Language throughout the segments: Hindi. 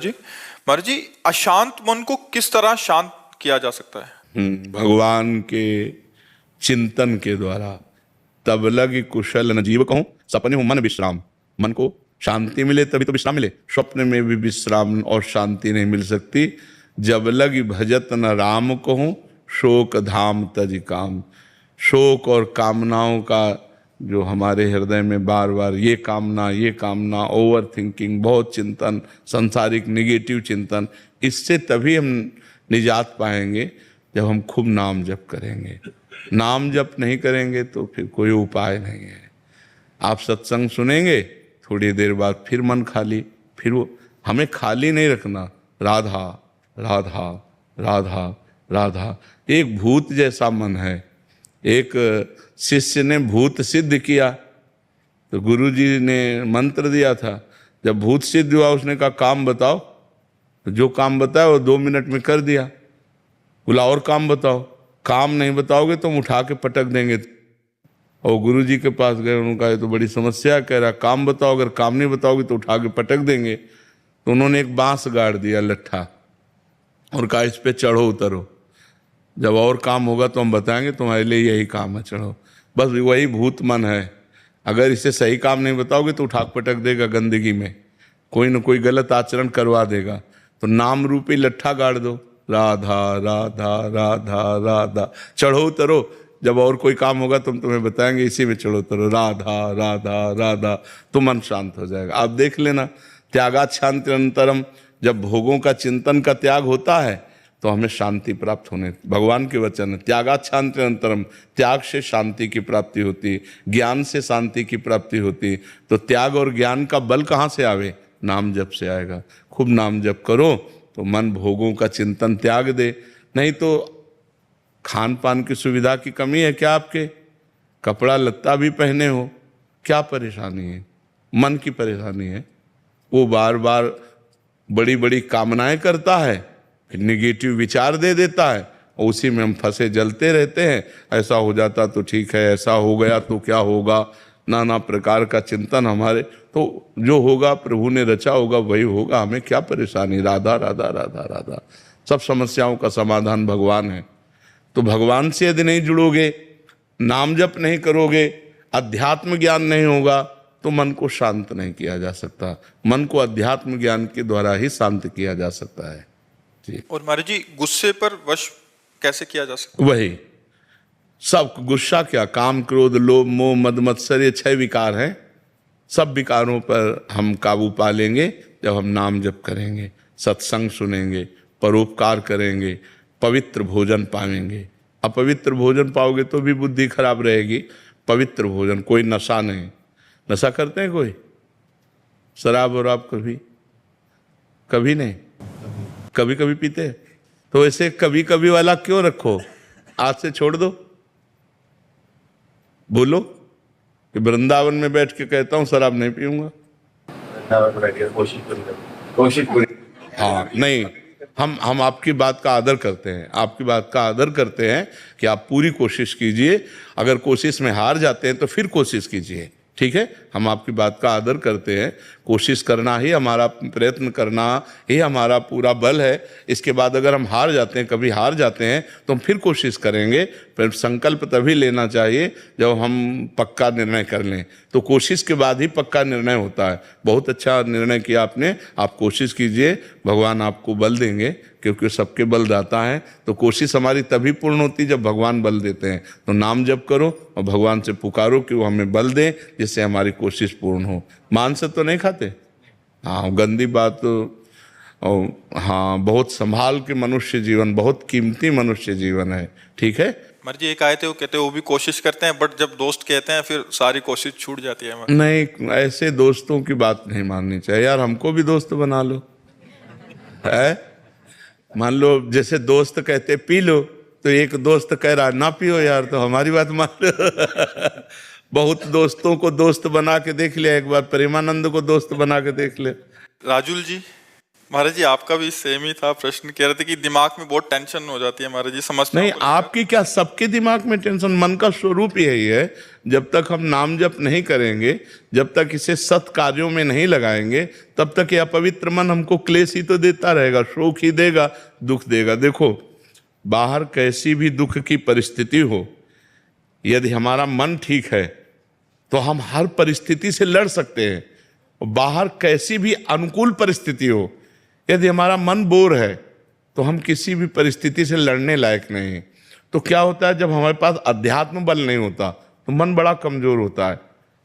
महाराज जी, अशांत मन को किस तरह शांत किया जा सकता है? भगवान के चिंतन के द्वारा। तब लग कुशल न जीव कहूं, सपने हो मन विश्राम। मन को शांति मिले तभी तो विश्राम मिले। स्वप्न में भी विश्राम और शांति नहीं मिल सकती। जब लग भजत न राम कहूं, शोक धाम तज काम। शोक और कामनाओं का जो हमारे हृदय में बार बार ये कामना, ओवर थिंकिंग, बहुत चिंतन, संसारिक निगेटिव चिंतन, इससे तभी हम निजात पाएंगे जब हम खूब नाम जप करेंगे। नाम जप नहीं करेंगे तो फिर कोई उपाय नहीं है। आप सत्संग सुनेंगे, थोड़ी देर बाद फिर मन खाली, फिर वो हमें खाली नहीं रखना। राधा राधा राधा राधा। एक भूत जैसा मन है। एक शिष्य ने भूत सिद्ध किया तो गुरुजी ने मंत्र दिया था। जब भूत सिद्ध हुआ उसने कहा काम बताओ, तो जो काम बताया वो 2 मिनट में कर दिया। बोला और काम बताओ। काम नहीं बताओगे तो हम उठा के पटक देंगे। और गुरुजी के पास गए, उन्होंने कहा ये तो बड़ी समस्या। कह रहा काम बताओ, अगर काम नहीं बताओगे तो उठा के पटक देंगे। तो उन्होंने एक बांस गाड़ दिया लट्ठा और कहा इस पे चढ़ो उतरो, जब और काम होगा तो हम बताएंगे, तुम्हारे लिए यही काम है, चढ़ो। बस वही भूत मन है। अगर इसे सही काम नहीं बताओगे तो उठा पटक देगा गंदगी में, कोई न कोई गलत आचरण करवा देगा। तो नाम रूपी लट्ठा गाड़ दो, राधा राधा राधा राधा, चढ़ो उतरो, जब और कोई काम होगा तो हम तुम्हें बताएंगे, इसी में चढ़ो उतरो, राधा राधा राधा, तो मन शांत हो जाएगा। आप देख लेना, त्यागात शांति अनंतरम। जब भोगों का चिंतन का त्याग होता है तो हमें शांति प्राप्त होने, भगवान के वचन है, त्यागात शांति अनंतरम। त्याग से शांति की प्राप्ति होती, ज्ञान से शांति की प्राप्ति होती। तो त्याग और ज्ञान का बल कहाँ से आवे? नाम जप से आएगा। खूब नाम जप करो तो मन भोगों का चिंतन त्याग दे। नहीं तो खान पान की सुविधा की कमी है क्या आपके? कपड़ा लत्ता भी पहने हो, क्या परेशानी है? मन की परेशानी है। वो बार बार बड़ी बड़ी कामनाएं करता है, फिर निगेटिव विचार दे देता है और उसी में हम फंसे जलते रहते हैं। ऐसा हो जाता तो ठीक है, ऐसा हो गया तो क्या होगा, नाना प्रकार का चिंतन हमारे। तो जो होगा प्रभु ने रचा होगा वही होगा, हमें क्या परेशानी? राधा राधा राधा राधा। सब समस्याओं का समाधान भगवान है। तो भगवान से यदि नहीं जुड़ोगे, नाम जप नहीं करोगे, अध्यात्म ज्ञान नहीं होगा तो मन को शांत नहीं किया जा सकता। मन को अध्यात्म ज्ञान के द्वारा ही शांत किया जा सकता है जी। और महाराज जी, गुस्से पर वश कैसे किया जा सकता है? वही सब गुस्सा क्या, काम क्रोध लोभ मोह मद मत्सर, ये 6 विकार हैं। सब विकारों पर हम काबू पा लेंगे जब हम नाम जप करेंगे, सत्संग सुनेंगे, परोपकार करेंगे, पवित्र भोजन पाएंगे। अपवित्र भोजन पाओगे तो भी बुद्धि खराब रहेगी। पवित्र भोजन, कोई नशा नहीं। नशा करते हैं कोई? शराब और आप कभी नहीं, कभी कभी पीते हैं। तो ऐसे कभी कभी वाला क्यों रखो? आज से छोड़ दो। बोलो कि वृंदावन में बैठ के कहता हूं शराब नहीं पीऊंगा। कोशिश पूरी। हाँ नहीं, हम आपकी बात का आदर करते हैं, आपकी बात का आदर करते हैं कि आप पूरी कोशिश कीजिए। अगर कोशिश में हार जाते हैं तो फिर कोशिश कीजिए, ठीक है? हम आपकी बात का आदर करते हैं। कोशिश करना ही हमारा, प्रयत्न करना ही हमारा पूरा बल है। इसके बाद अगर हम हार जाते हैं, कभी हार जाते हैं, तो हम फिर कोशिश करेंगे। फिर संकल्प तभी लेना चाहिए जब हम पक्का निर्णय कर लें। तो कोशिश के बाद ही पक्का निर्णय होता है। बहुत अच्छा निर्णय किया आपने। आप कोशिश कीजिए, भगवान आपको बल देंगे, क्योंकि सबके बल दाता है। तो कोशिश हमारी तभी पूर्ण होती जब भगवान बल देते हैं। तो नाम जप करो और भगवान से पुकारो कि वो हमें बल दें, जिससे हमारी कोशिश पूर्ण हो। मांस तो नहीं खाते? हाँ, गंदी बात। और हाँ, बहुत संभाल के मनुष्य जीवन, बहुत कीमती मनुष्य जीवन है, ठीक है? महाराज जी, एक आए थे, वो कहते हैं वो भी कोशिश करते हैं, बट जब दोस्त कहते हैं फिर सारी कोशिश छूट जाती है। नहीं, ऐसे दोस्तों की बात नहीं माननी चाहिए यार। हमको भी दोस्त बना लो, है? मान लो जैसे दोस्त कहते पी लो, तो एक दोस्त कह रहा ना पियो यार, तो हमारी बात मान लो। बहुत दोस्तों को दोस्त बना के देख लिया, एक बार प्रेमानंद को दोस्त बना के देख ले। राजुल जी, महाराज जी आपका भी सेम ही था प्रश्न, कह रहे थे कि दिमाग में बहुत टेंशन हो जाती है महाराज जी समस्या। नहीं, आपकी क्या, सबके दिमाग में टेंशन। मन का स्वरूप यही है, जब तक हम नाम जप नहीं करेंगे, जब तक इसे सत् कार्यों में नहीं लगाएंगे, तब तक ये अपवित्र मन हमको क्लेश ही तो देता रहेगा, शोक ही देगा, दुख देगा। देखो, बाहर कैसी भी दुख की परिस्थिति हो, यदि हमारा मन ठीक है तो हम हर परिस्थिति से लड़ सकते हैं। बाहर कैसी भी अनुकूल परिस्थिति हो, यदि हमारा मन बोर है तो हम किसी भी परिस्थिति से लड़ने लायक नहीं हैं। तो क्या होता है, जब हमारे पास अध्यात्म बल नहीं होता तो मन बड़ा कमजोर होता है।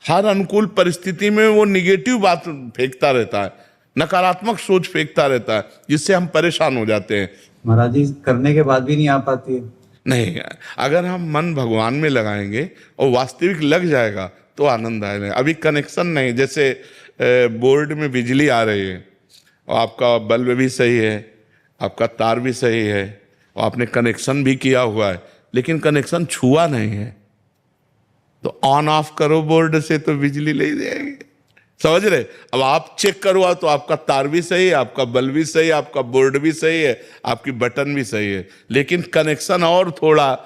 हर अनुकूल परिस्थिति में वो निगेटिव बात फेंकता रहता है, नकारात्मक सोच फेंकता रहता है, जिससे हम परेशान हो जाते हैं। महाराज जी करने के बाद भी नहीं आ पाती है। नहीं, अगर हम मन भगवान में लगाएंगे और वास्तविक लग जाएगा तो आनंद आएगा। अभी कनेक्शन नहीं, जैसे बोर्ड में बिजली आ रही है और आपका बल्ब भी सही है, आपका तार भी सही है और आपने कनेक्शन भी किया हुआ है, लेकिन कनेक्शन छुआ नहीं है, तो ऑन ऑफ करो बोर्ड से तो बिजली ले जाएगी। समझ रहे? अब आप चेक करो तो आपका तार भी सही है, आपका बल्ब भी सही है, आपका बोर्ड भी सही है, आपकी बटन भी सही है, लेकिन कनेक्शन और थोड़ा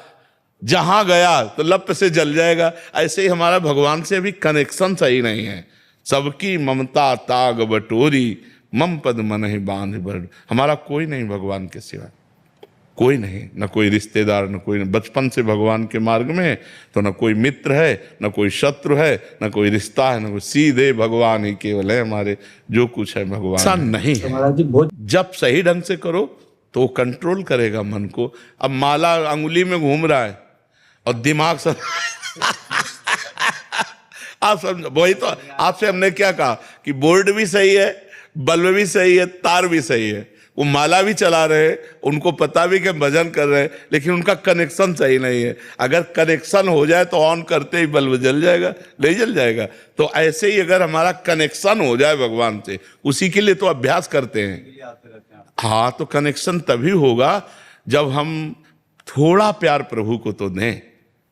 जहां गया तो लप से जल जाएगा। ऐसे ही हमारा भगवान से अभी कनेक्शन सही नहीं है। सबकी ममता ताग बटोरी, मम पद मन ही बांध बड़। हमारा कोई नहीं भगवान के सिवा, कोई नहीं, न कोई रिश्तेदार, न कोई, बचपन से भगवान के मार्ग में है तो न कोई मित्र है, न कोई शत्रु है, न कोई रिश्ता है, न कोई, सीधे भगवान ही केवल है हमारे। जो कुछ है भगवान ऐसा नहीं है। महाराज जी बहुत जब सही ढंग से करो तो वो कंट्रोल करेगा मन को। अब माला अंगुली में घूम रहा है और दिमाग सब आप समझो, वही तो आपसे हमने क्या कहा कि बोर्ड भी सही है, बल्ब भी सही है, तार भी सही है, वो माला भी चला रहे हैं, उनको पता भी कि भजन कर रहे हैं, लेकिन उनका कनेक्शन सही नहीं है। अगर कनेक्शन हो जाए तो ऑन करते ही बल्ब जल जाएगा, नहीं जल जाएगा। तो ऐसे ही अगर हमारा कनेक्शन हो जाए भगवान से, उसी के लिए तो अभ्यास करते हैं। हाँ, तो कनेक्शन तभी होगा जब हम थोड़ा प्यार प्रभु को तो दें।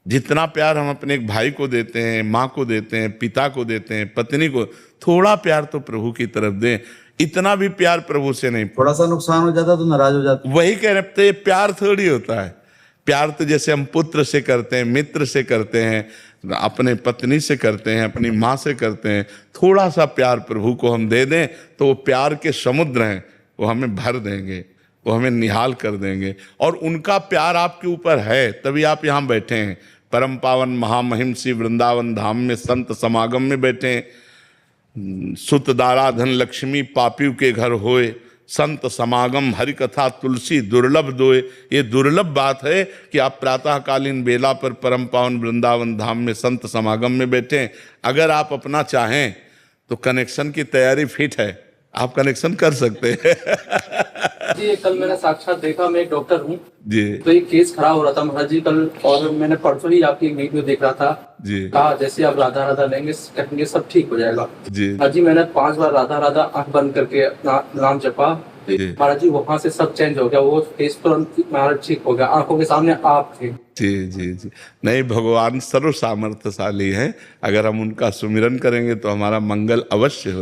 जितना प्यार हम अपने एक भाई को देते हैं, माँ को देते हैं, पिता को देते हैं, पत्नी को, थोड़ा प्यार तो प्रभु की तरफ दें। इतना भी प्यार प्रभु से नहीं। थोड़ा सा नुकसान हो जाता तो नाराज हो जाते। वही कह रहे थे, प्यार थोड़ी होता है। प्यार तो जैसे हम पुत्र से करते हैं, मित्र से करते हैं, अपने पत्नी से करते हैं, अपनी माँ से करते हैं। थोड़ा सा प्यार प्रभु को हम दे दें तो वो प्यार के समुद्र हैं, वो हमें भर देंगे, वो हमें निहाल कर देंगे। और उनका प्यार आपके ऊपर है, तभी आप यहाँ बैठे हैं, परम पावन महामहिम श्री वृंदावन धाम में संत समागम में बैठे हैं। सुत दारा धन लक्ष्मी पापियों के घर होए, संत समागम हरि कथा तुलसी दुर्लभ दोए। ये दुर्लभ बात है कि आप प्रातःकालीन बेला पर परम पावन वृंदावन धाम में संत समागम में बैठे हैं। अगर आप अपना चाहें तो कनेक्शन की तैयारी फिट है, आप कनेक्शन कर सकते हैं। जी कल मैंने साक्षात देखा, मैं एक डॉक्टर हूँ जी। तो एक केस खड़ा हो रहा था महाराज जी कल, और मैंने परसों ही आपकी एक वीडियो देख रहा था जी। कहा जैसे आप राधा राधा लेंगे कहेंगे सब ठीक हो जाएगा। जी महाराज जी मैंने 5 बार राधा राधा आंख बंद करके नाम जपा, महाराज जी वहाँ से सब चेंज हो गया, वो केस तुरंत महाराज ठीक हो गया, आंखों के सामने आप थे। जी जी जी। नहीं, भगवान सर्व सामर्थ्यशाली हैं। अगर हम उनका सुमिरन करेंगे तो हमारा मंगल अवश्य हो।